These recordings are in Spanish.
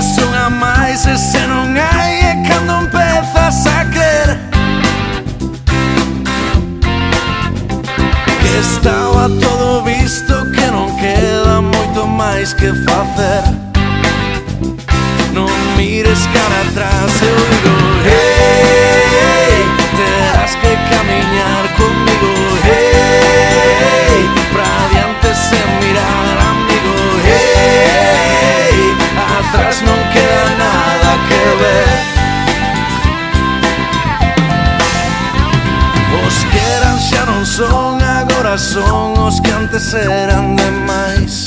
mires unha máis e se non hai é cando empezas a crer que estaba todo visto, que non queda moito máis que facer. Non mires cara atrás, eu digo hey, terás que camiñar comigo, hey, pra adiante sen mirar, amigo, hey, atrás non queda nada que ver. Os que eran xa non son, agora son os que antes eran demais.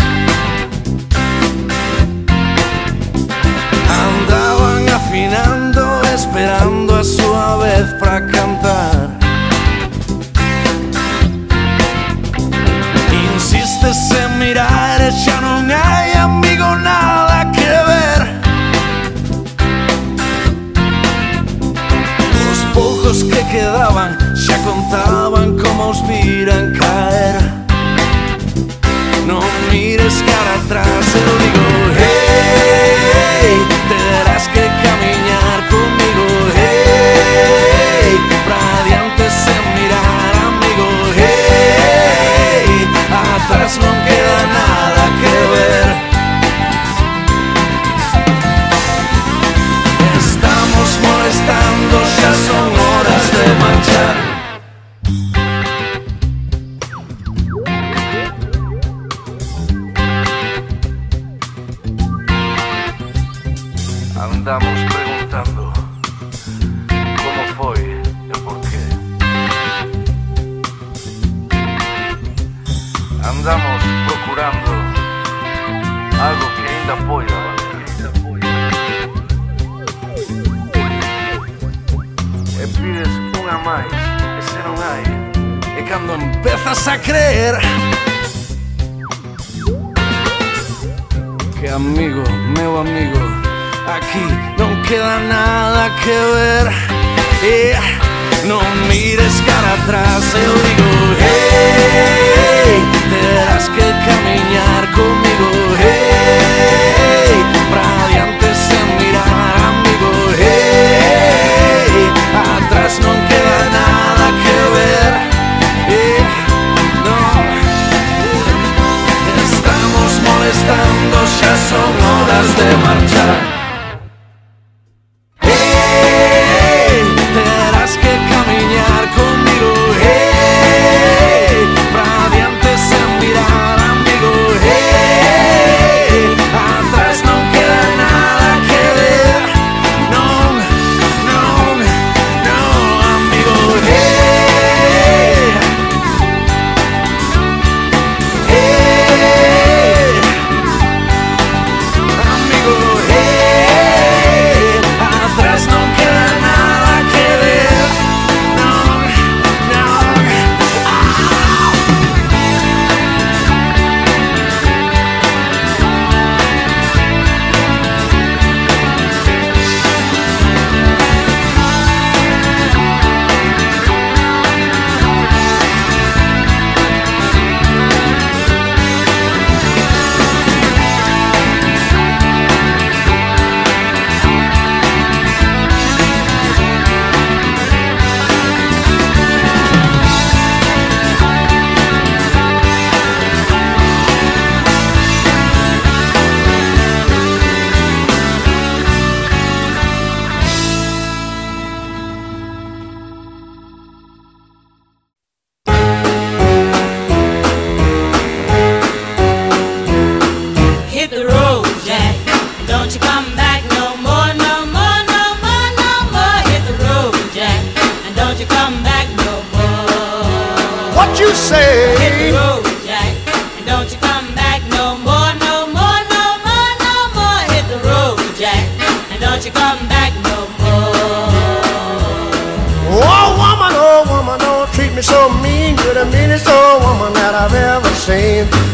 Andaban afinando, esperando a súa vez pra cantar. Insistes en mirar e xa non hai, amigo, nada que ver. Os poucos que quedaban xa contaban como os viran caer. Non mires cara atrás, eu digo hey, terás que camiñar comigo, hey, pra adiante sen mirar, amigo, hey, atrás non queda nada que ver. Estamos molestando, xa son horas de marchar. Andamos preguntando como foi e por qué. Andamos procurando algo que ainda poida valer. E pides unha máis, e se non hai, e cando empezas a creer que, amigo, meu amigo, aquí non queda nada que ver. Non mires cara atrás, eu digo hey, terás que camiñar comigo, hey, pra adiante sen mirar, amigo, hey, atrás non queda nada que ver. No, estamos molestando, xa son horas de marchar.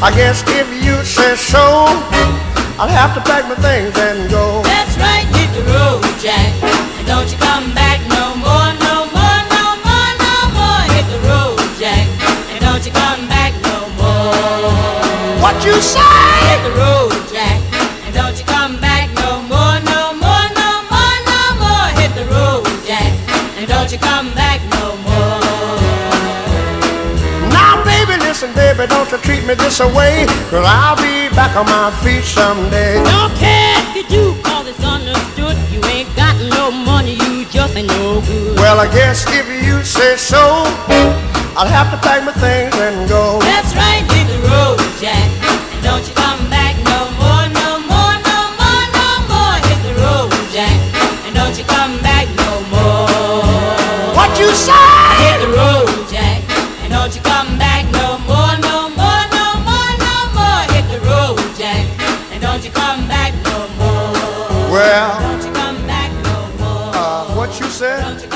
I guess if you say so, I'll have to pack my things and go. That's right, hit the road, Jack, and don't you come back no more, no more, no more, no more. Hit the road, Jack, and don't you come back no more. What you say? Hit the road, Jack, and don't you come back no more, me this away, 'cause I'll be back on my feet someday. Don't care if you do, 'cause it's understood. You ain't got no money, you just ain't no good. Well, I guess if you say so, I'll have to pack my things and go. That's right, hit the road, Jack, and don't you come back no more, no more, no more, no more. Hit the road, Jack, and don't you come back no more. What you say? Hit the road, Jack, and don't you come back no more, no more, no more, no more. Hit the road, Jack, and don't you come back no more. Well, Don't you come back no more. what you said? Don't you